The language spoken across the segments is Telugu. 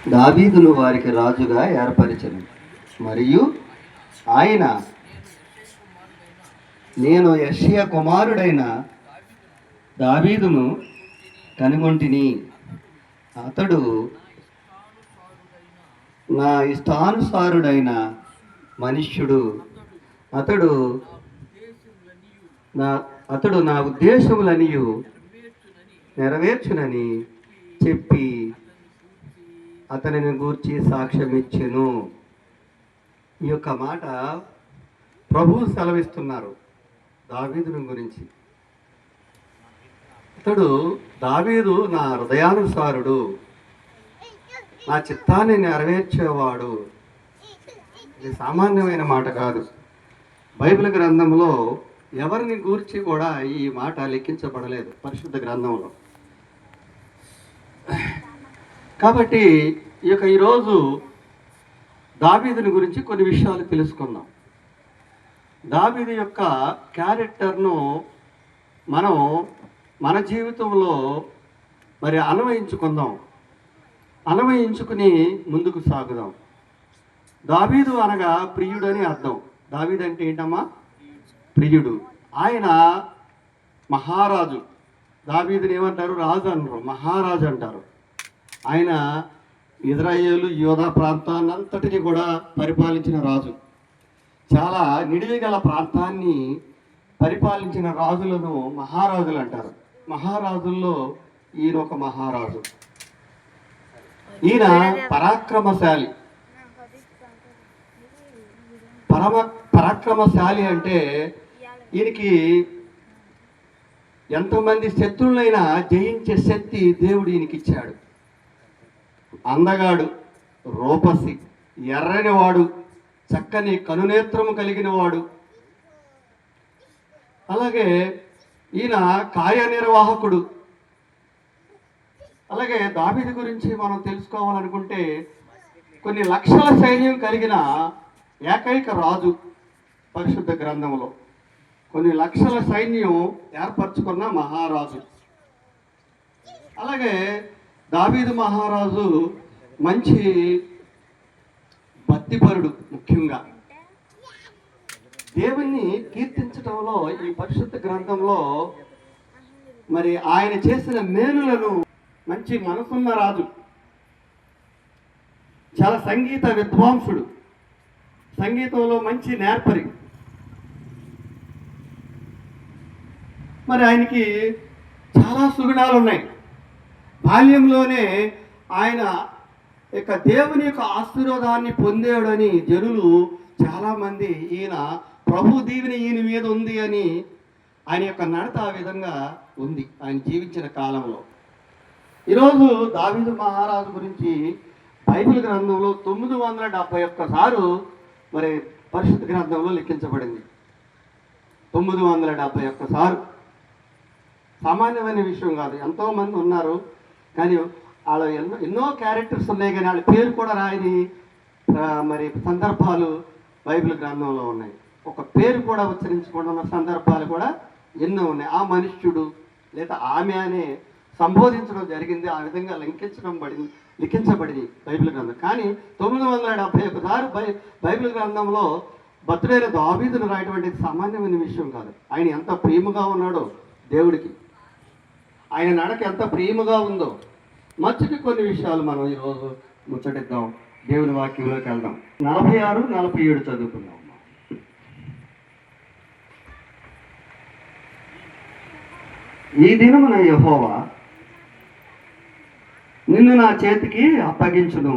దావీదును వారికి రాజుగా ఏర్పరిచెను. మరియు ఆయన, నేను యెషయా కుమారుడైన దావీదును కనుగొంటిని. అతడు నా ఇష్టానుసారుడైన మనుష్యుడు. అతడు నా ఉద్దేశములనియు నెరవేర్చునని చెప్పి అతనిని గూర్చి సాక్ష్యం ఇచ్చెను. ఈ యొక్క మాట ప్రభువు సెలవిస్తున్నారు దావీదుని గురించి. అతడు, దావీదు నా హృదయానుసారుడు, నా చిత్తాన్ని నెరవేర్చేవాడు. ఇది సామాన్యమైన మాట కాదు. బైబిల్ గ్రంథంలో ఎవరిని గూర్చి కూడా ఈ మాట లిఖించబడలేదు పరిశుద్ధ గ్రంథంలో. కాబట్టి ఈరోజు దావీదుని గురించి కొన్ని విషయాలు తెలుసుకుందాం. దావీదు యొక్క క్యారెక్టర్ను మనం మన జీవితంలో మరి అన్వయించుకుని ముందుకు సాగుదాం. దావీదు అనగా ప్రియుడు అని అర్థం. దావీదు అంటే ఏంటమ్మా? ప్రియుడు. ఆయన మహారాజు. దావీదుని ఏమంటారు? రాజు అనరు, మహారాజు అంటారు. ఆయన ఇజ్రాయేలు యోధా ప్రాంతాన్నంతటిని కూడా పరిపాలించిన రాజు. చాలా నిడివి గల ప్రాంతాన్ని పరిపాలించిన రాజులను మహారాజులు అంటారు. మహారాజుల్లో ఈయన ఒక మహారాజు. ఈయన పరాక్రమశాలి. పరాక్రమశాలి అంటే ఈయనకి ఎంతమంది శత్రువులైనా జయించే శక్తి దేవుడు ఈయనకి ఇచ్చాడు. అందగాడు, రూపసి, ఎర్రనివాడు, చక్కని కనునేత్రము కలిగిన వాడు. అలాగే ఈయన కార్యనిర్వాహకుడు. అలాగే దావీదు గురించి మనం తెలుసుకోవాలనుకుంటే కొన్ని లక్షల సైన్యం కలిగిన ఏకైక రాజు పరిశుద్ధ గ్రంథంలో. కొన్ని లక్షల సైన్యం ఏర్పరచుకున్న మహారాజు. అలాగే దావీదు మహారాజు మంచి భక్తిపరుడు. ముఖ్యంగా దేవుణ్ణి కీర్తించడంలో ఈ పరిశుద్ధ గ్రంథంలో మరి ఆయన చేసిన మేలులను, మంచి మనసున్న రాజు, చాలా సంగీత విద్వాంసుడు, సంగీతంలో మంచి నేర్పరి. మరి ఆయనకి చాలా సుగుణాలు ఉన్నాయి. బాల్యంలోనే ఆయన యొక్క దేవుని యొక్క ఆశీర్వాదాన్ని పొందాడని జనులు చాలామంది, ఈయన ప్రభు దీవెన ఈయన మీద ఉంది అని, ఆయన యొక్క నడత ఆ విధంగా ఉంది ఆయన జీవించిన కాలంలో. ఈరోజు దావీదు మహారాజు గురించి బైబిల్ గ్రంథంలో 971 సార్లు మరి పరిశుద్ధ గ్రంథంలో లిఖించబడింది. 971 సార్లు. సామాన్యమైన విషయం కాదు. ఎంతోమంది ఉన్నారు, కానీ వాళ్ళ ఎన్నో క్యారెక్టర్స్ ఉన్నాయి, కానీ వాళ్ళ పేరు కూడా రాయని మరి సందర్భాలు బైబిల్ గ్రంథంలో ఉన్నాయి. ఒక పేరు కూడా ఉచ్చరించకుండా ఉన్న సందర్భాలు కూడా ఎన్నో ఉన్నాయి. ఆ మనుష్యుడు లేదా ఆమె అనే సంబోధించడం జరిగింది. ఆ విధంగా లిఖించబడింది బైబిల్ గ్రంథం. కానీ 971 సార్లు బైబిల్ గ్రంథంలో భక్తుడైన దావీదును రాయటువంటి సామాన్యమైన విషయం కాదు. ఆయన ఎంత ప్రేమగా ఉన్నాడో దేవుడికి, ఆయన నడక ఎంత ప్రేమగా ఉందో. మచ్చటి కొన్ని విషయాలు మనం ఈరోజు ముచ్చటిద్దాం. దేవుని వాక్యంలోకి వెళ్దాం. 46, 47 చదువుకుందాం. ఈ దినమున యెహోవా నిన్ను నా చేతికి అప్పగించును.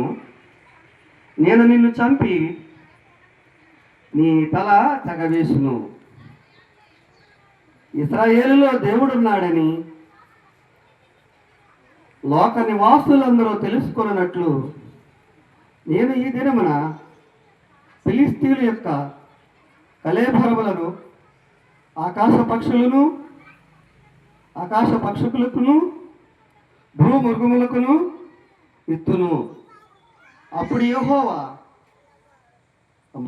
నేను నిన్ను చంపి నీ తల తెగవేసును. ఇశ్రాయేలులో దేవుడున్నాడని లోక నివాసులందరూ తెలుసుకున్నట్లు నేను ఈ దినమున ఫిలిష్తీయుల యొక్క కళేబరములను ఆకాశ పక్షులకును భూమృగములకును ఇత్తును. అప్పుడు యెహోవా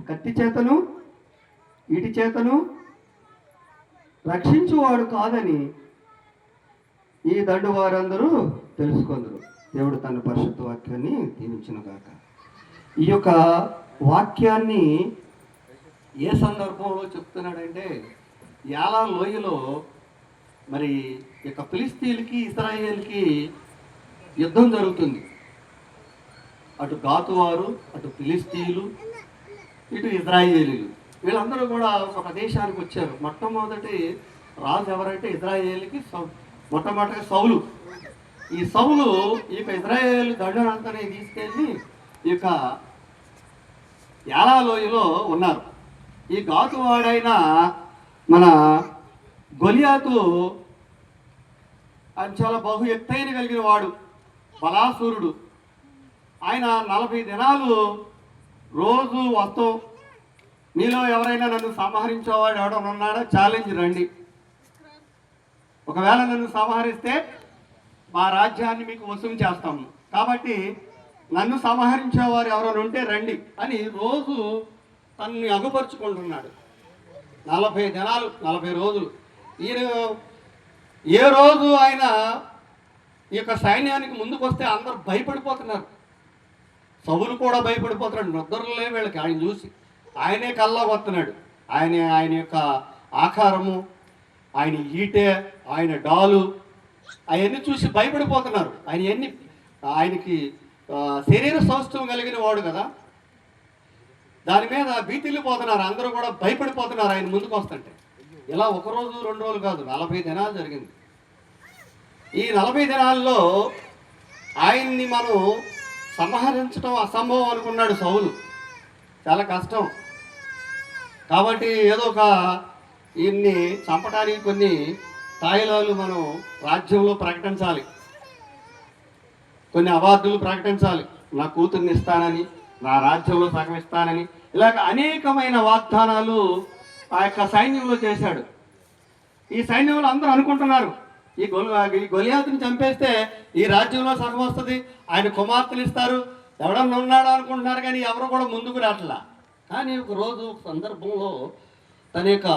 కత్తి చేతను ఈటి చేతను రక్షించువాడు కాదని ఈ దండు వారందరూ తెలుసుకుందరు. దేవుడు తన పరిశుద్ధ వాక్యాన్ని దీవించిన కలుగును గాక. ఈ యొక్క వాక్యాన్ని ఏ సందర్భంలో చెప్తున్నాడంటే, యాలా లోయలో మరి ఇక ఫిలిస్తీన్లకి ఇశ్రాయేల్కి యుద్ధం జరుగుతుంది. అటు గాతువారు, అటు ఫిలిస్తీన్లు, ఇటు ఇజ్రాయేలీలు, వీళ్ళందరూ కూడా ఒక ప్రదేశానికి వచ్చారు. మొట్టమొదటి రాజు ఎవరంటే ఇజ్రాయేల్కి మొట్టమొదటిగా సౌలు. ఈ సౌలు ఈ యొక్క ఇజ్రాయేల్ దండనంతని తీసుకెళ్ళి ఈ యొక్క యాలా లోయలో ఉన్నారు. ఈ గాతువాడైన మన గొలియాతు ఆయన చాలా బహు ఎత్తైన కలిగిన వాడు, బలాసూరుడు. ఆయన 40 దినాలు రోజు వస్తూ, మీలో ఎవరైనా నన్ను సంహరించేవాడు ఎవడన్నా ఉన్నాడా, ఛాలెంజ్ రండి, ఒకవేళ నన్ను సంహరిస్తే మా రాజ్యాన్ని మీకు వసూలు చేస్తాము, కాబట్టి నన్ను సంహరించేవారు ఎవరైనా ఉంటే రండి అని రోజు తనని అగుపరుచుకుంటున్నాడు. 40 దినాలు, 40 రోజులు. ఈయన ఏ రోజు ఆయన ఈ యొక్క సైన్యానికి ముందుకు వస్తే అందరూ భయపడిపోతున్నారు. సౌలు కూడా భయపడిపోతున్నాడు, నిద్రలే వీళ్ళకి ఆయన చూసి. ఆయనే కల్లా వస్తున్నాడు. ఆయన యొక్క ఆకారము, ఆయన ఈటె, ఆయన డాలు అవన్నీ చూసి భయపడిపోతున్నారు. ఆయనకి శరీర సౌష్ఠవం కలిగిన వాడు కదా, దాని మీద భీతిల్లిపోతున్నారు. అందరూ కూడా భయపడిపోతున్నారు ఆయన ముందుకు వస్తుంటే. ఇలా 1 రోజు 2 రోజులు కాదు, 40 దినాలు జరిగింది. ఈ 40 దినాల్లో ఆయన్ని మనం సంహరించడం అసంభవం అనుకున్నాడు సౌలు. చాలా కష్టం కాబట్టి ఏదో ఒక ఈయన్ని చంపడానికి కొన్ని తాయిలాలు మనం రాజ్యంలో ప్రకటించాలి, కొన్ని అవార్డులు ప్రకటించాలి. నా కూతుర్ని ఇస్తానని, నా రాజ్యంలో సగం ఇస్తానని, ఇలాగ అనేకమైన వాగ్దానాలు ఆ యొక్క సైన్యంలో చేశాడు. ఈ సైన్యంలో అందరూ అనుకుంటున్నారు, ఈ గొలియాతుని చంపేస్తే ఈ రాజ్యంలో సగం వస్తుంది, ఆయన కుమార్తెలు ఇస్తారు, ఎవడన్నా ఉన్నాడు అనుకుంటున్నారు. కానీ ఎవరు కూడా ముందుకు రావట్లా. కానీ ఒక రోజు ఒక సందర్భంలో తన యొక్క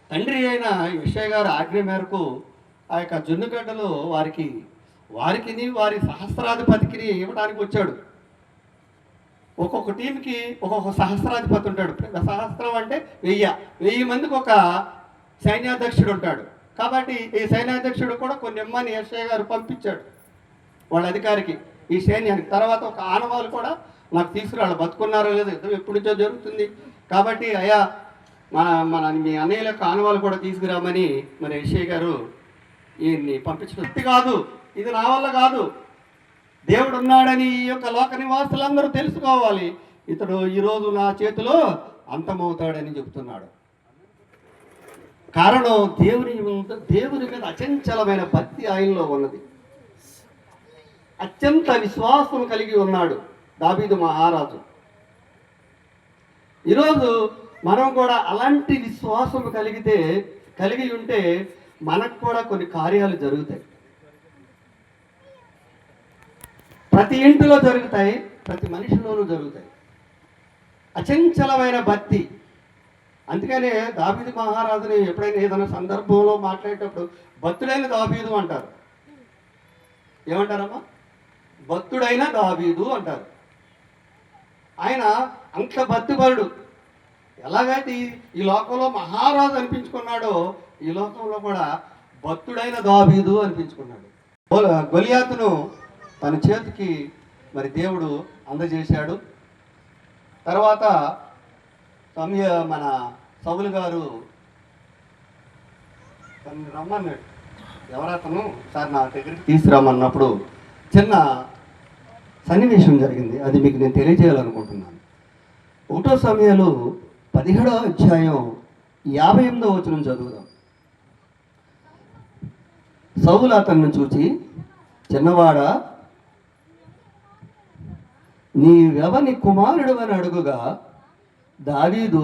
తండ్రి అయిన యెషయా గారి ఆజ్ఞ మేరకు ఆ యొక్క జొన్నుగడ్డలు వారికి వారి సహస్రాధిపతికి ఇవ్వడానికి వచ్చాడు. ఒక్కొక్క టీంకి ఒక్కొక్క సహస్రాధిపతి ఉంటాడు. సహస్రం అంటే 1000 మందికి ఒక సైన్యాధ్యక్షుడు ఉంటాడు. కాబట్టి ఈ సైన్యాధ్యక్షుడు కూడా కొన్ని ఇమ్మని యెషయా గారు పంపించాడు వాళ్ళ అధికారికి, ఈ సైన్యానికి. తర్వాత ఒక ఆనవాళ్ళు కూడా నాకు తీసుకురావాలి, బతుకున్నారో లేదో యుద్ధం ఎప్పటి నుంచో జరుగుతుంది కాబట్టి అయ్యా మీ అన్నయ్యల యొక్క ఆనవాళ్ళు కూడా తీసుకురామని మన యెషయా గారు ఈయన్ని పంపించడం కాదు. ఇది నా వల్ల కాదు, దేవుడు ఉన్నాడని ఈ యొక్క లోక నివాసులందరూ తెలుసుకోవాలి. ఇతడు ఈరోజు నా చేతిలో అంతమవుతాడని చెబుతున్నాడు. కారణం దేవుని మీద అచంచలమైన భక్తి ఆయనలో ఉన్నది. అత్యంత విశ్వాసం కలిగి ఉన్నాడు దావీదు మహారాజు. ఈరోజు మనం కూడా అలాంటి విశ్వాసం కలిగి ఉంటే మనకు కూడా కొన్ని కార్యాలు జరుగుతాయి. ప్రతి ఇంటిలో జరుగుతాయి, ప్రతి మనిషిలోనూ జరుగుతాయి. అచంచలమైన భక్తి. అందుకనే దావీదు మహారాజుని ఎప్పుడైనా ఏదైనా సందర్భంలో మాట్లాడేటప్పుడు భక్తుడైన దావీదు అంటారు. ఏమంటారమ్మా? భక్తుడైన దావీదు అంటారు. ఆయన అంత భక్తిపరుడు. ఎలాగైతే ఈ లోకంలో మహారాజు అనిపించుకున్నాడో ఈ లోకంలో కూడా భక్తుడైన దావీదు అనిపించుకున్నాడు. గొలియాతును తన చేతికి మరి దేవుడు అందజేశాడు. తర్వాత మన సౌలు గారు తను రమ్మన్నాడు. ఎవరతను సార్ నా దగ్గరికి తీసుకురామన్నప్పుడు చిన్న సన్నివేశం జరిగింది, అది మీకు నేను తెలియజేయాలనుకుంటున్నాను. 1 సమూయేలు 17వ అధ్యాయం 58వ వచనం చదువుదాం. సౌలు అతన్ని చూచి, చిన్నవాడా, నీవెవని కుమారుడు అని అడుగుగా, దావీదు,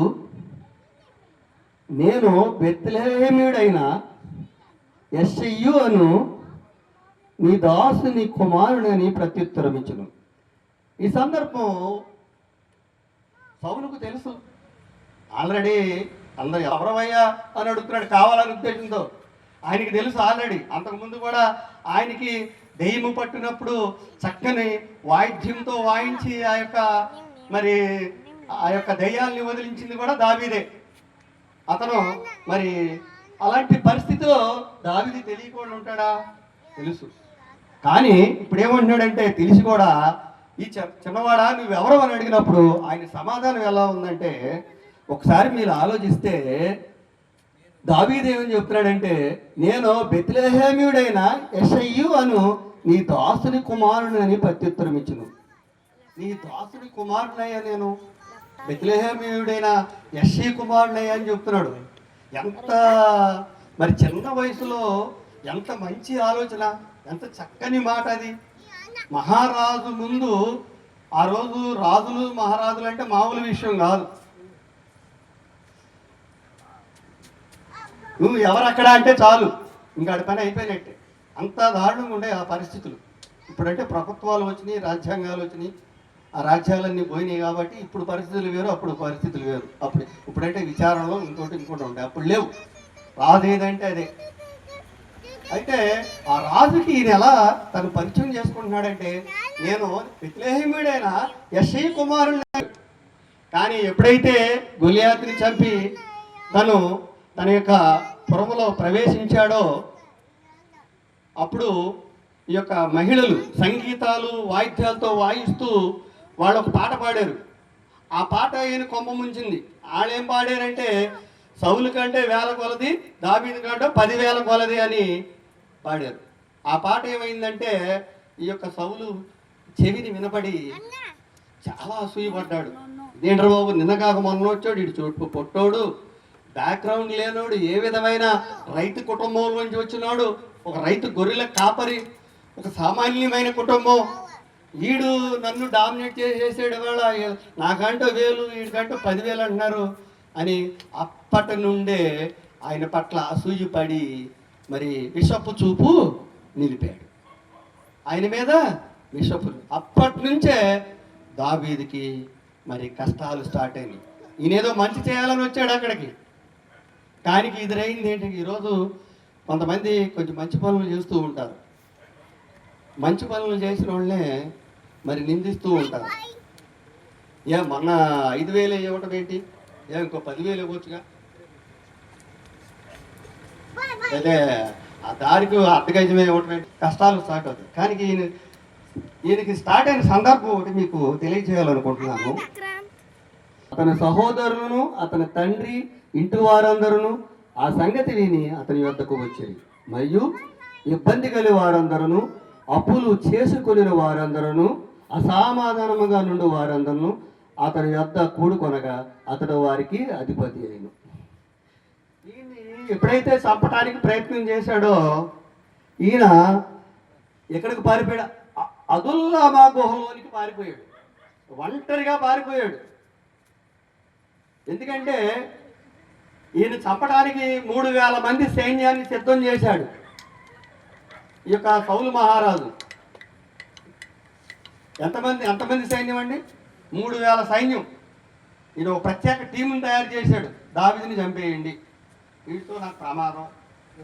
నేను బెత్లెహేమీయుడైన యెష్షయి అను నీ దాసుని కుమారుడని ప్రత్యుత్తరం ఇచ్చును. ఈ సందర్భం సౌలుకు తెలుసు. ఆల్రెడీ అందరూ ఎవరవయ్యా అని అడుగుతున్నాడు కావాలని ఉద్దేశంతో. ఆయనకి తెలుసు ఆల్రెడీ. అంతకుముందు కూడా ఆయనకి దెయ్యము పట్టినప్పుడు చక్కని వాయిద్యంతో వాయించి మరి ఆ యొక్క దెయ్యాల్ని వదిలించింది కూడా దావీదే. అతను మరి అలాంటి పరిస్థితిలో దావీదు తెలియకుండా ఉంటాడా? తెలుసు. కానీ ఇప్పుడు ఏమంటున్నాడంటే తెలిసి కూడా ఈ చిన్నవాడా నువ్వెవరు అని అడిగినప్పుడు ఆయన సమాధానం ఎలా ఉందంటే, ఒకసారి మీరు ఆలోచిస్తే దావీదు ఏమని చెప్తున్నాడంటే, నేను బెత్లెహేమీయుడైన యెషయ్యు అను నీ దాసుని కుమారుడని ప్రత్యుత్తరం ఇచ్చును. నీ దాసుని కుమారుడయ్యా, నేను బెత్లెహేమీయుడైన యెషయి కుమారుడయ్యా అని చెప్తున్నాడు. ఎంత మరి చిన్న వయసులో ఎంత మంచి ఆలోచన, ఎంత చక్కని మాట అది. మహారాజు ముందు, ఆ రోజు రాజులు మహారాజులు అంటే మామూలు విషయం కాదు. నువ్వు ఎవరక్కడ అంటే చాలు, ఇంకా పని అయిపోయినట్టే. అంత దారుణంగా ఉండే ఆ పరిస్థితులు. ఇప్పుడంటే ప్రభుత్వాలు వచ్చినాయి, రాజ్యాంగాలు వచ్చినాయి, ఆ రాజ్యాలన్నీ పోయినాయి కాబట్టి ఇప్పుడు పరిస్థితులు వేరు, అప్పుడు పరిస్థితులు వేరు. ఇప్పుడంటే విచారణలో ఇంకోటి ఉండే, అప్పుడు లేవు. రాజు ఏదంటే అదే. అయితే ఆ రాజుకి ఈయన ఎలా తను పరిచయం చేసుకుంటున్నాడంటే, నేను బెత్లెహేమీయుడైన యెషయి కుమారుడు. కానీ ఎప్పుడైతే గొలియాతుని చంపి తన యొక్క పురములో ప్రవేశించాడో అప్పుడు ఈ యొక్క మహిళలు సంగీతాలు వాయిద్యాలతో వాయిస్తూ వాళ్ళు ఒక పాట పాడారు. ఆ పాట ఈయన కొమ్మ ముంచింది. వాళ్ళేం పాడారంటే, సౌలు కంటే 1000 కొలది, దావీదు కంటే 10,000 కొలది అని పాడారు. ఆ పాట ఏమైందంటే, ఈ యొక్క సౌలు చెవిని వినపడి చాలా అసూయపడ్డాడు. ఇదేంట్రా బాబు, నిన్నగాక మొన్న వచ్చాడు, ఇటు చోటు పొట్టోడు, బ్యాక్గ్రౌండ్ లేనోడు, ఏ విధమైన రైతు కుటుంబం నుంచి వచ్చినాడు, ఒక రైతు గొర్రెల కాపరి, ఒక సామాన్యమైన కుటుంబం, వీడు నన్ను డామినేట్ చేసేసాడు. వాళ్ళ నాకంటూ 1000, వీడికంటూ 10,000 అంటున్నారు అని అప్పటి నుండే ఆయన పట్ల అసూయపడి మరి విషపు చూపు నిలిపాడు. ఆయన మీద విషపు. అప్పటి నుంచే దావీదుకి మరి కష్టాలు స్టార్ట్ అయినాయి. ఈయనేదో మంచి చేయాలని వచ్చాడు అక్కడికి, కానీ ఎదురైంది ఏంటి? ఈరోజు కొంతమంది కొంచెం మంచి పనులు చేస్తూ ఉంటారు. మంచి పనులు చేసిన వాళ్ళనే మరి నిందిస్తూ ఉంటారు. మొన్న 5,000 ఇవ్వటం ఏంటి, ఇంకో 10,000 ఇవ్వచ్చుగా, అయితే ఆ దారికి అర్ధగజమే ఇవ్వటం ఏంటి, కష్టాలు స్టార్ట్ అవుతాయి. కానీ ఈయనకి స్టార్ట్ అయిన సందర్భం ఒకటి మీకు తెలియజేయాలనుకుంటున్నాను. అతని సహోదరులను, అతని తండ్రి, ఇంటి వారందరూ ఆ సంగతి విని అతని వద్దకు వచ్చారు. మరియు ఇబ్బంది కలిగి వారందరూ, అప్పులు చేసుకుని వారందరూ, అసమాధానముగా నుండి వారందరూ అతని వద్ద కూడుకొనగా అతడు వారికి అధిపతి అయిన. ఈయన్ని ఎప్పుడైతే చంపడానికి ప్రయత్నం చేశాడో ఈయన ఎక్కడికి పారిపోయాడు? అదుల్లామా గుహలోనికి పారిపోయాడు. ఒంటరిగా పారిపోయాడు. ఎందుకంటే ఈయన చంపడానికి 3,000 మంది సైన్యాన్ని సిద్ధం చేశాడు ఈ యొక్క సౌలు మహారాజు. ఎంతమంది సైన్యం అండి? 3,000 సైన్యం. ఈయన ఒక ప్రత్యేక టీముని తయారు చేశాడు. దావీదుని చంపేయండి, వీటితో నాకు ప్రమాదం,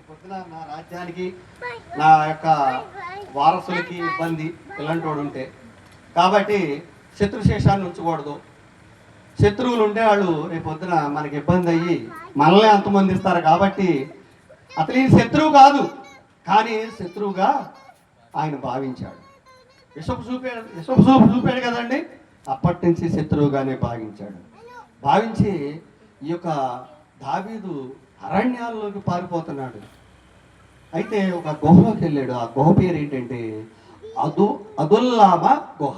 పొద్దున నా రాజ్యానికి, నా యొక్క వారసులకి ఇబ్బంది, ఇలాంటి వాడు ఉంటే, కాబట్టి శత్రుశేషాన్ని ఉంచకూడదు. శత్రువులు ఉంటే వాళ్ళు రేపు పొద్దున మనకి ఇబ్బంది అయ్యి మనల్ని అంతమందిస్తారు. కాబట్టి అతను ఈయన శత్రువు కాదు, కానీ శత్రువుగా ఆయన భావించాడు. విషపు చూపాడు కదండి, అప్పటి నుంచి శత్రువుగానే భావించి ఈ యొక్క దావీదు అరణ్యాల్లోకి పారిపోతున్నాడు. అయితే ఒక గుహలోకి వెళ్ళాడు. ఆ గుహ పేరు ఏంటంటే అదుల్లామా గుహ.